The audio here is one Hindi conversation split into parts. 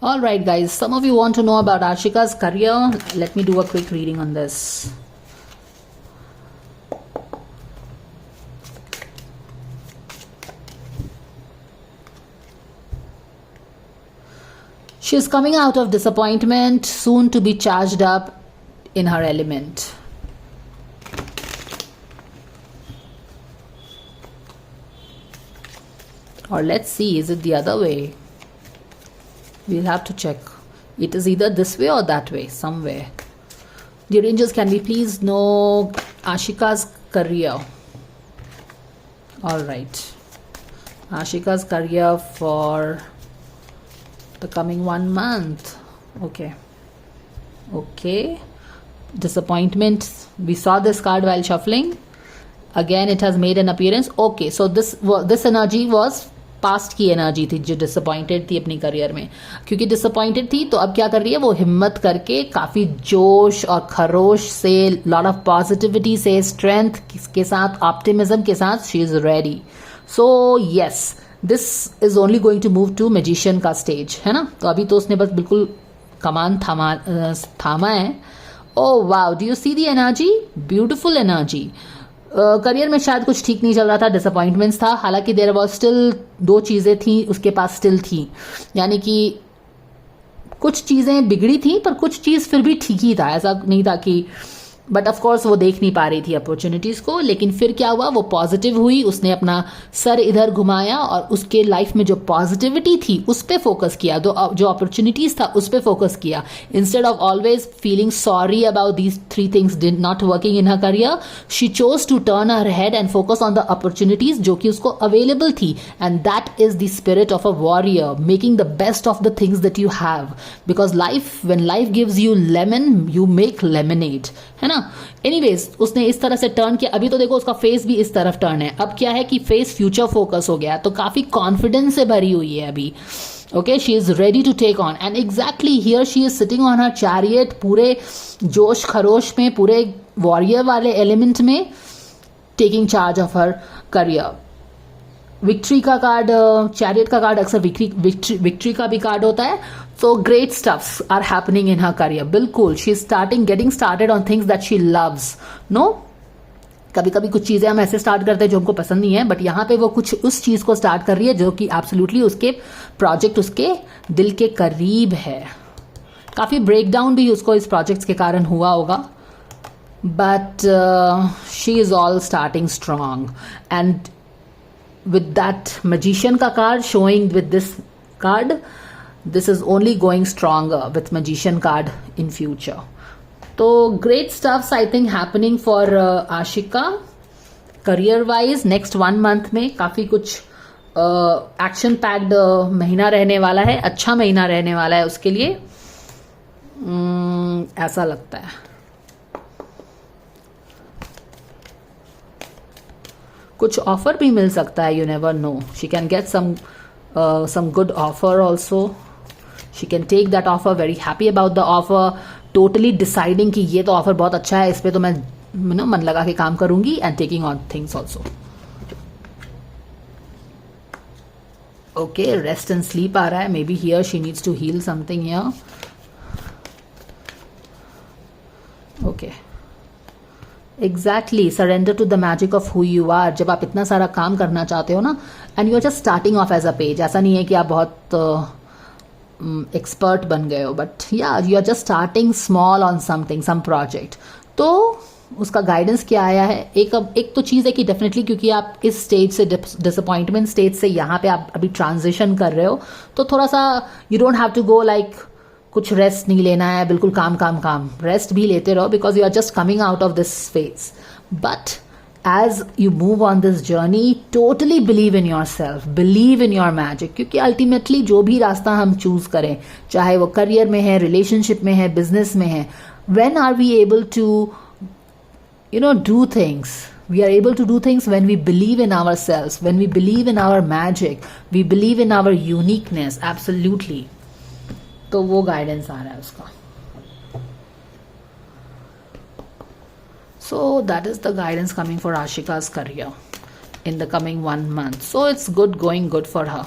All right, guys, some of you want to know about Ashika's career. Let me do a quick reading on this. She is coming out of disappointment, soon to be charged up in her element. Or let's see, is it the other way? We'll have to check. It is either this way or that way, somewhere. Dear angels, can we please know Ashika's career? All right. Ashika's career for the coming 1 month. Okay. Disappointment. We saw this card while shuffling. Again, it has made an appearance. Okay, so this energy was past की एनर्जी थी जो डिसअपॉइंटेड थी अपनी करियर में. क्योंकि डिसअपॉइंटेड थी तो अब क्या कर रही है, वो हिम्मत करके काफ़ी जोश और खरोश से, लॉट ऑफ पॉजिटिविटी से, स्ट्रेंथ के साथ, ऑप्टिमिज्म के साथ she is ready. So yes, this is only going to move to magician का स्टेज, है ना. तो अभी तो उसने बस बिल्कुल कमान थामा है. Oh wow, do you see the energy? Beautiful energy. Career में शायद कुछ ठीक नहीं चल रहा था, डिसअपॉइंटमेंट्स था. हालांकि देयर वाज स्टिल 2 चीज़ें थी उसके पास स्टिल थी, यानी कि कुछ चीज़ें बिगड़ी थी पर कुछ चीज़ फिर भी ठीक ही था. ऐसा नहीं था कि, बट ऑफ कोर्स वो देख नहीं पा रही थी अपॉर्चुनिटीज़ को. लेकिन फिर क्या हुआ, वो पॉजिटिव हुई, उसने अपना सर इधर घुमाया और उसके लाइफ में जो पॉजिटिविटी थी उस पर फोकस किया, जो अपॉर्चुनिटीज़ था उस पर फोकस किया. Instead of always feeling sorry about these 3 things did not working in her career, she chose to turn her head and focus on the opportunities जो कि उसको अवेलेबल थी. And that is the spirit of a warrior, making the best of the things that you have. Because life, when life gives you lemon, you make lemonade, है ना. एनीवेज, उसने इस तरह से टर्न किया. अभी तो देखो उसका फेस भी इस तरफ टर्न है. अब क्या है कि फेस फ्यूचर फोकस हो गया, तो काफी कॉन्फिडेंस से भरी हुई है अभी. Okay, she is ready to take on. And exactly here she is sitting on her chariot, पूरे जोश खरोश में, पूरे वॉरियर वाले एलिमेंट में, taking charge of her career. Victory का कार्ड, चैरियट का कार्ड अक्सर विक्ट्री का भी कार्ड होता है. So great stuffs are happening in her career. बिल्कुल, she is getting started on things that she loves. No? कभी कभी कुछ चीज़ें हम ऐसे स्टार्ट करते हैं जो हमको पसंद नहीं है, बट यहाँ पे वो कुछ उस चीज़ को स्टार्ट कर रही है जो कि एब्सोल्युटली उसके प्रोजेक्ट, उसके दिल के करीब है. काफ़ी ब्रेक डाउन भी उसको इस प्रोजेक्ट्स के कारण हुआ होगा, but she is all starting strong. And with that magician का card showing with this card, this is only going stronger with magician card in future. So great stuffs I think happening for Ashika career wise. Next 1 month में काफी कुछ एक्शन पैक्ड महीना रहने वाला है, अच्छा महीना रहने वाला है उसके लिए, ऐसा लगता है. कुछ ऑफर भी मिल सकता है, you never know. She can get some good offer also. She can take that offer, very happy about the offer, totally deciding कि ये तो ऑफर बहुत अच्छा है, इस पे तो मैं मन लगा के काम करूंगी, and taking on things also. Okay, rest and sleep आ रहा है. Maybe here she needs to heal something here. Okay. Exactly, surrender to the magic of who you are. जब आप इतना सारा काम करना चाहते हो ना, and you are just starting off as a page. ऐसा नहीं है कि आप बहुत एक्सपर्ट बन गए हो, बट या you are just starting small on something, some project. तो उसका गाइडेंस क्या आया है, एक तो चीज़ है कि डेफिनेटली क्योंकि आप इस स्टेज से, डिसअपॉइंटमेंट स्टेज से यहाँ पे आप अभी ट्रांजिशन कर रहे हो, तो थोड़ा सा you don't have to go like कुछ रेस्ट नहीं लेना है, बिल्कुल काम. रेस्ट भी लेते रहो because you are just coming out of this phase. But as you move on this journey, totally believe in yourself, believe in your magic. क्योंकि अल्टीमेटली जो भी रास्ता हम चूज करें, चाहे वो करियर में है, रिलेशनशिप में है, बिजनेस में है, when are we able to do things? We are able to do things when we believe in ourselves, when we believe in our magic, we believe in our uniqueness. Absolutely. तो वो गाइडेंस आ रहा है उसका. So that is the guidance coming for Ashika's career in the coming 1 month. So it's going good for her.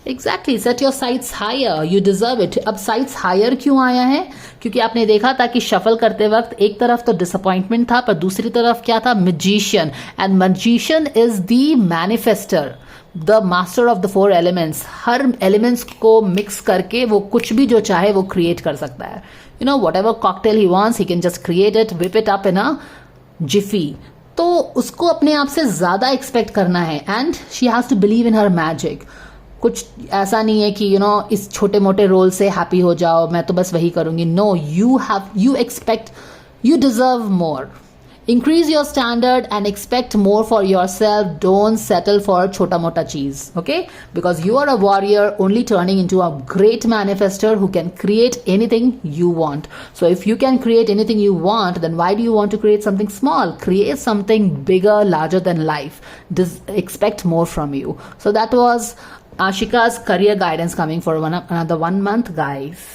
Exactly, set your sights higher, you deserve it. अब साइट्स हायर क्यों आया है? क्योंकि आपने देखा था कि शफल करते वक्त एक तरफ तो डिसअपॉइंटमेंट था, पर दूसरी तरफ क्या था? Magician. And magician is the manifester, the master of the 4 elements. Her elements को मिक्स करके वो कुछ भी जो चाहे वो क्रिएट कर सकता है. You know, what ever cocktail he wants he can just create it, whip it up in a jiffy. तो उसको अपने आप से ज्यादा एक्सपेक्ट करना है. And she has to believe in her magic. कुछ ऐसा नहीं है कि इस छोटे मोटे रोल से हैप्पी हो जाओ, मैं तो बस वही करूंगी. No, you expect, you deserve more. Increase your standard and expect more for yourself. Don't settle for chota mota cheese, okay? Because you are a warrior, only turning into a great manifester who can create anything you want. So if you can create anything you want, then why do you want to create something small? Create something bigger, larger than life. Expect more from you. So that was Ashika's career guidance coming for another 1 month, guys.